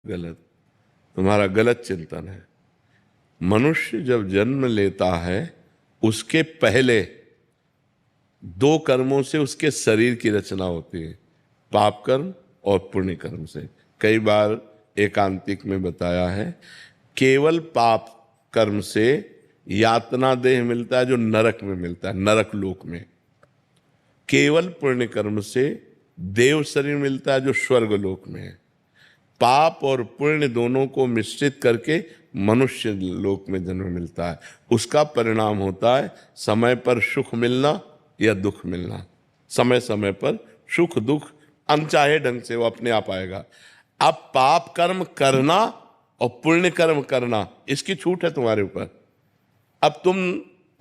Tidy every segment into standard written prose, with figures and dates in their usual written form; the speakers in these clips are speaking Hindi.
गलत, तुम्हारा गलत चिंतन है। मनुष्य जब जन्म लेता है उसके पहले दो कर्मों से उसके शरीर की रचना होती है, पाप कर्म और पुण्य कर्म से। कई बार एकांतिक में बताया है, केवल पाप कर्म से यातना देह मिलता है जो नरक में मिलता है, नरक लोक में। केवल पुण्य कर्म से देव शरीर मिलता है जो स्वर्ग लोक में है। पाप और पुण्य दोनों को मिश्रित करके मनुष्य लोक में जन्म मिलता है। उसका परिणाम होता है समय पर सुख मिलना या दुख मिलना। समय समय पर सुख दुख अनचाहे ढंग से वो अपने आप आएगा। अब पाप कर्म करना और पुण्य कर्म करना, इसकी छूट है तुम्हारे ऊपर। अब तुम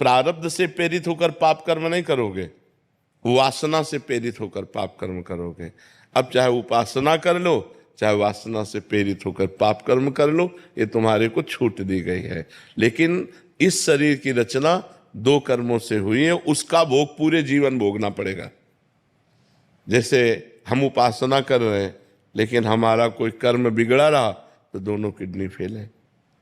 प्रारब्ध से प्रेरित होकर पाप कर्म नहीं करोगे, वासना से प्रेरित होकर पाप कर्म करोगे। अब चाहे उपासना कर लो, चाहे वासना से प्रेरित होकर पाप कर्म कर लो, ये तुम्हारे को छूट दी गई है। लेकिन इस शरीर की रचना दो कर्मों से हुई है, उसका भोग पूरे जीवन भोगना पड़ेगा। जैसे हम उपासना कर रहे हैं लेकिन हमारा कोई कर्म बिगड़ा रहा तो दोनों किडनी फेल है।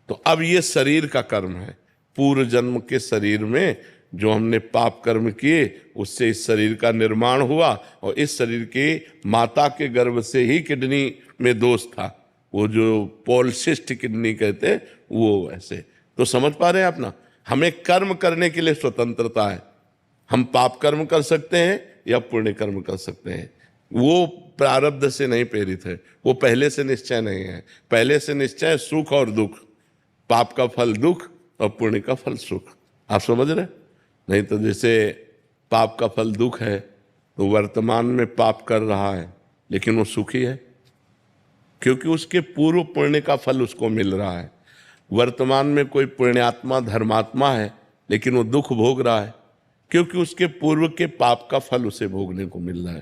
तो अब ये शरीर का कर्म है। पूर्व जन्म के शरीर में जो हमने पाप कर्म किए उससे इस शरीर का निर्माण हुआ, और इस शरीर के माता के गर्भ से ही किडनी में दोष था, वो जो पॉलिसिस्ट किडनी कहते हैं वो ऐसे। तो समझ पा रहे हैं आप ना, हमें कर्म करने के लिए स्वतंत्रता है। हम पाप कर्म कर सकते हैं या पुण्य कर्म कर सकते हैं। वो प्रारब्ध से नहीं प्रेरित है, वो पहले से निश्चय नहीं है। पहले से निश्चय सुख और दुख, पाप का फल दुख और पुण्य का फल सुख। आप समझ रहे? नहीं तो जैसे पाप का फल दुख है तो वर्तमान में पाप कर रहा है लेकिन वो सुखी है, क्योंकि उसके पूर्व पुण्य का फल उसको मिल रहा है। वर्तमान में कोई पुण्यात्मा धर्मात्मा है लेकिन वो दुख भोग रहा है, क्योंकि उसके पूर्व के पाप का फल उसे भोगने को मिल रहा है।